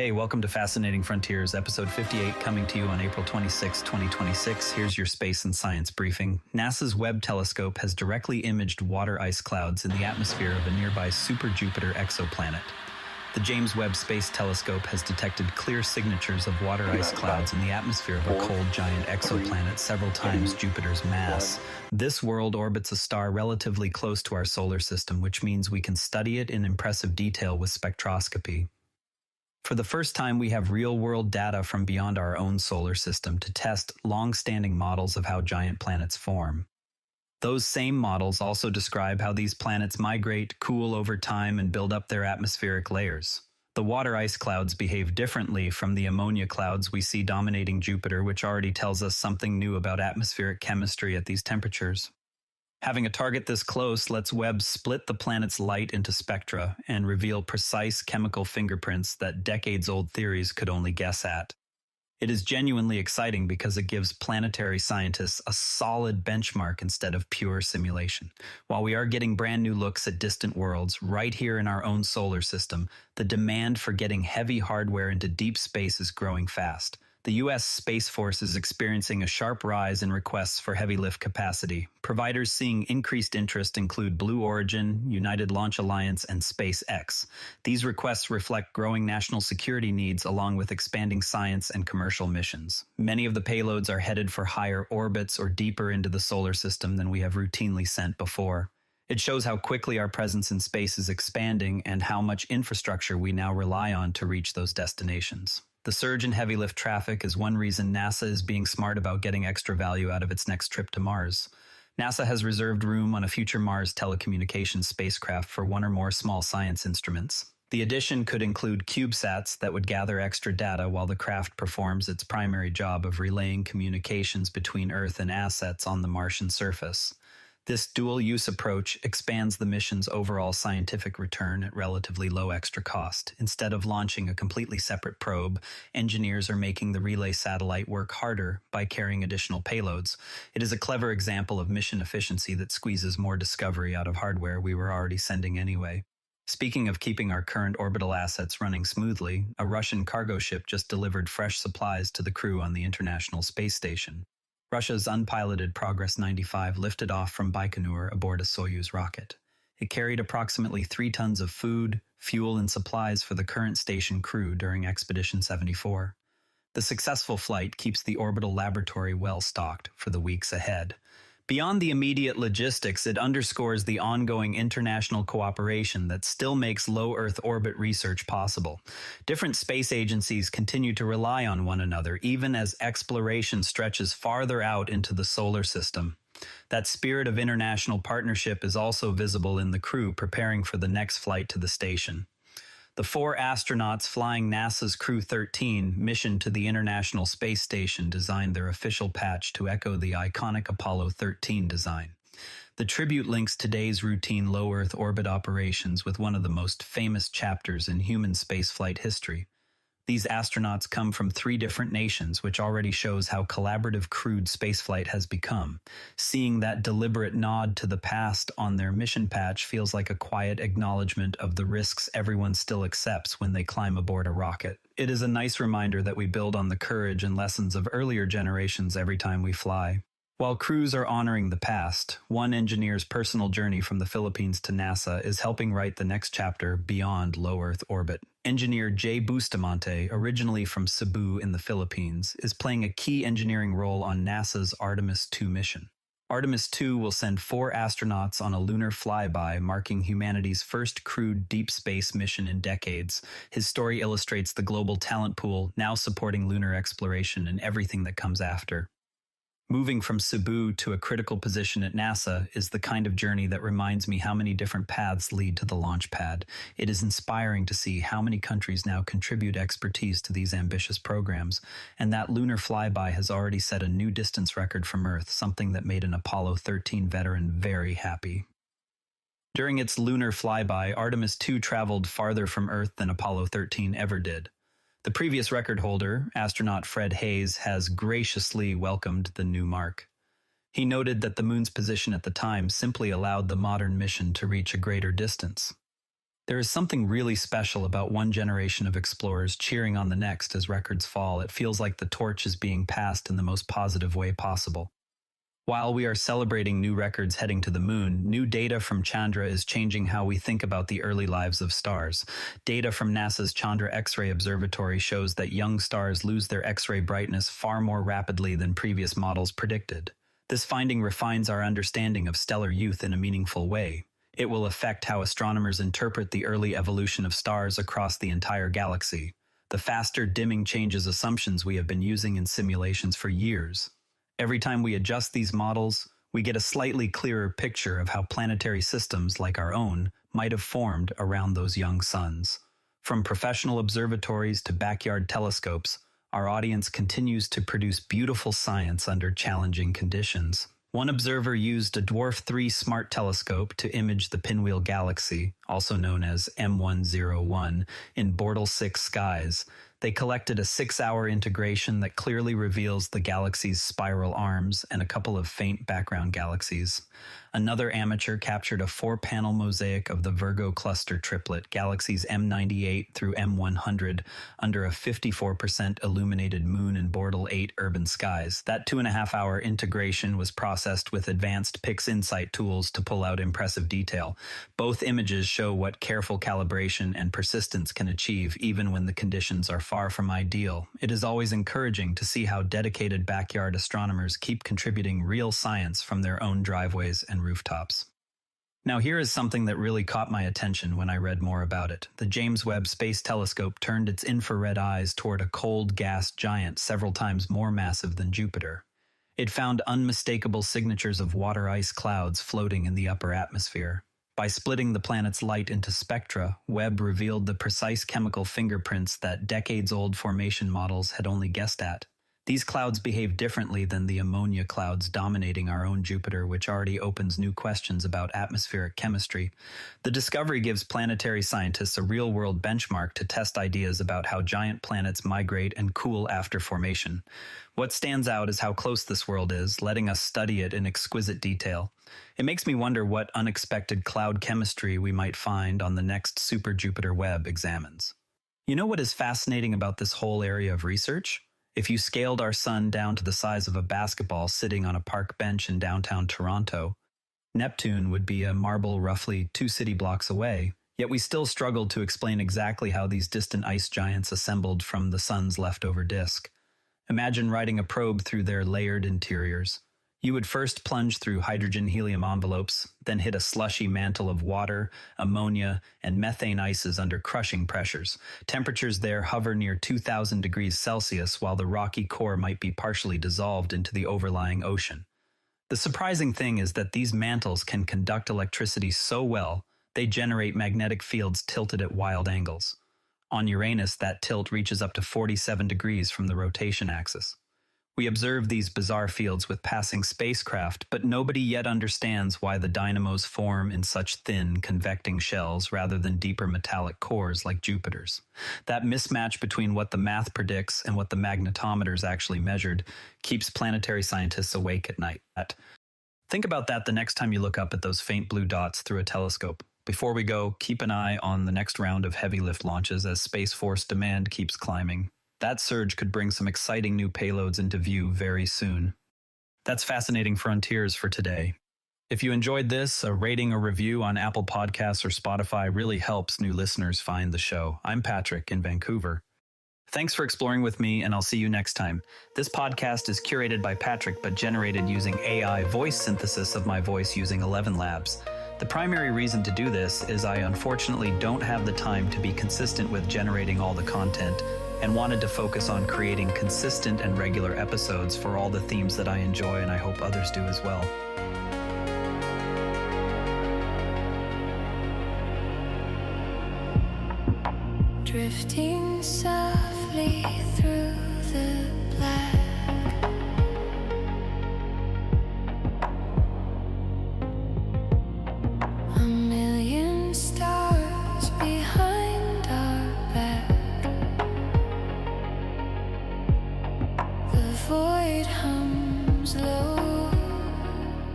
Hey, welcome to Fascinating Frontiers, episode 58, coming to you on April 26, 2026. Here's your space and science briefing. NASA's Webb telescope has directly imaged water ice clouds in the atmosphere of a nearby super-Jupiter exoplanet. The James Webb Space Telescope has detected clear signatures of water ice clouds in the atmosphere of a cold giant exoplanet several times Jupiter's mass. This world orbits a star relatively close to our solar system, which means we can study it in impressive detail with spectroscopy. For the first time, we have real-world data from beyond our own solar system to test long-standing models of how giant planets form. Those same models also describe how these planets migrate, cool over time, and build up their atmospheric layers. The water ice clouds behave differently from the ammonia clouds we see dominating Jupiter, which already tells us something new about atmospheric chemistry at these temperatures. Having a target this close lets Webb split the planet's light into spectra and reveal precise chemical fingerprints that decades-old theories could only guess at. It is genuinely exciting because it gives planetary scientists a solid benchmark instead of pure simulation. While we are getting brand new looks at distant worlds right here in our own solar system, the demand for getting heavy hardware into deep space is growing fast. The U.S. Space Force is experiencing a sharp rise in requests for heavy lift capacity. Providers seeing increased interest include Blue Origin, United Launch Alliance, and SpaceX. These requests reflect growing national security needs along with expanding science and commercial missions. Many of the payloads are headed for higher orbits or deeper into the solar system than we have routinely sent before. It shows how quickly our presence in space is expanding and how much infrastructure we now rely on to reach those destinations. The surge in heavy lift traffic is one reason NASA is being smart about getting extra value out of its next trip to Mars. NASA has reserved room on a future Mars telecommunications spacecraft for one or more small science instruments. The addition could include CubeSats that would gather extra data while the craft performs its primary job of relaying communications between Earth and assets on the Martian surface. This dual-use approach expands the mission's overall scientific return at relatively low extra cost. Instead of launching a completely separate probe, engineers are making the relay satellite work harder by carrying additional payloads. It is a clever example of mission efficiency that squeezes more discovery out of hardware we were already sending anyway. Speaking of keeping our current orbital assets running smoothly, a Russian cargo ship just delivered fresh supplies to the crew on the International Space Station. Russia's unpiloted Progress 95 lifted off from Baikonur aboard a Soyuz rocket. It carried approximately 3 tons of food, fuel, and supplies for the current station crew during Expedition 74. The successful flight keeps the orbital laboratory well stocked for the weeks ahead. Beyond the immediate logistics, it underscores the ongoing international cooperation that still makes low Earth orbit research possible. Different space agencies continue to rely on one another, even as exploration stretches farther out into the solar system. That spirit of international partnership is also visible in the crew preparing for the next flight to the station. The 4 astronauts flying NASA's Crew 13 mission to the International Space Station designed their official patch to echo the iconic Apollo 13 design. The tribute links today's routine low Earth orbit operations with one of the most famous chapters in human spaceflight history. These astronauts come from 3 different nations, which already shows how collaborative crewed spaceflight has become. Seeing that deliberate nod to the past on their mission patch feels like a quiet acknowledgement of the risks everyone still accepts when they climb aboard a rocket. It is a nice reminder that we build on the courage and lessons of earlier generations every time we fly. While crews are honoring the past, one engineer's personal journey from the Philippines to NASA is helping write the next chapter beyond low Earth orbit. Engineer Jay Bustamante, originally from Cebu in the Philippines, is playing a key engineering role on NASA's Artemis II mission. Artemis II will send 4 astronauts on a lunar flyby, marking humanity's first crewed deep space mission in decades. His story illustrates the global talent pool now supporting lunar exploration and everything that comes after. Moving from Cebu to a critical position at NASA is the kind of journey that reminds me how many different paths lead to the launch pad. It is inspiring to see how many countries now contribute expertise to these ambitious programs, and that lunar flyby has already set a new distance record from Earth, something that made an Apollo 13 veteran very happy. During its lunar flyby, Artemis II traveled farther from Earth than Apollo 13 ever did. The previous record holder, astronaut Fred Hayes, has graciously welcomed the new mark. He noted that the moon's position at the time simply allowed the modern mission to reach a greater distance. There is something really special about one generation of explorers cheering on the next as records fall. It feels like the torch is being passed in the most positive way possible. While we are celebrating new records heading to the moon, new data from Chandra is changing how we think about the early lives of stars. Data from NASA's Chandra X-ray Observatory shows that young stars lose their X-ray brightness far more rapidly than previous models predicted. This finding refines our understanding of stellar youth in a meaningful way. It will affect how astronomers interpret the early evolution of stars across the entire galaxy. The faster dimming changes assumptions we have been using in simulations for years. Every time we adjust these models, we get a slightly clearer picture of how planetary systems like our own might have formed around those young suns. From professional observatories to backyard telescopes, our audience continues to produce beautiful science under challenging conditions. One observer used a Dwarf 3 smart telescope to image the Pinwheel Galaxy, also known as M101, in Bortle 6 skies. They collected a 6-hour integration that clearly reveals the galaxy's spiral arms and a couple of faint background galaxies. Another amateur captured a 4-panel mosaic of the Virgo cluster triplet, galaxies M98 through M100, under a 54% illuminated moon in Bortle 8 urban skies. That 2.5-hour integration was processed with advanced PixInsight tools to pull out impressive detail. Both images show what careful calibration and persistence can achieve even when the conditions are far from ideal. It is always encouraging to see how dedicated backyard astronomers keep contributing real science from their own driveways and rooftops. Now here is something that really caught my attention when I read more about it. The James Webb Space Telescope turned its infrared eyes toward a cold gas giant several times more massive than Jupiter. It found unmistakable signatures of water ice clouds floating in the upper atmosphere. By splitting the planet's light into spectra, Webb revealed the precise chemical fingerprints that decades-old formation models had only guessed at. These clouds behave differently than the ammonia clouds dominating our own Jupiter, which already opens new questions about atmospheric chemistry. The discovery gives planetary scientists a real-world benchmark to test ideas about how giant planets migrate and cool after formation. What stands out is how close this world is, letting us study it in exquisite detail. It makes me wonder what unexpected cloud chemistry we might find on the next super Jupiter Webb examines. You know what is fascinating about this whole area of research? If you scaled our sun down to the size of a basketball sitting on a park bench in downtown Toronto, Neptune would be a marble roughly 2 city blocks away, yet we still struggled to explain exactly how these distant ice giants assembled from the sun's leftover disk. Imagine riding a probe through their layered interiors. You would first plunge through hydrogen-helium envelopes, then hit a slushy mantle of water, ammonia, and methane ices under crushing pressures. Temperatures there hover near 2,000 degrees Celsius, while the rocky core might be partially dissolved into the overlying ocean. The surprising thing is that these mantles can conduct electricity so well, they generate magnetic fields tilted at wild angles. On Uranus, that tilt reaches up to 47 degrees from the rotation axis. We observe these bizarre fields with passing spacecraft, but nobody yet understands why the dynamos form in such thin, convecting shells rather than deeper metallic cores like Jupiter's. That mismatch between what the math predicts and what the magnetometers actually measured keeps planetary scientists awake at night. Think about that the next time you look up at those faint blue dots through a telescope. Before we go, keep an eye on the next round of heavy lift launches as Space Force demand keeps climbing. That surge could bring some exciting new payloads into view very soon. That's Fascinating Frontiers for today. If you enjoyed this, a rating or review on Apple Podcasts or Spotify really helps new listeners find the show. I'm Patrick in Vancouver. Thanks for exploring with me, and I'll see you next time. This podcast is curated by Patrick, but generated using AI voice synthesis of my voice using ElevenLabs. The primary reason to do this is I unfortunately don't have the time to be consistent with generating all the content, and wanted to focus on creating consistent and regular episodes for all the themes that I enjoy, and I hope others do as well. Drifting softly through the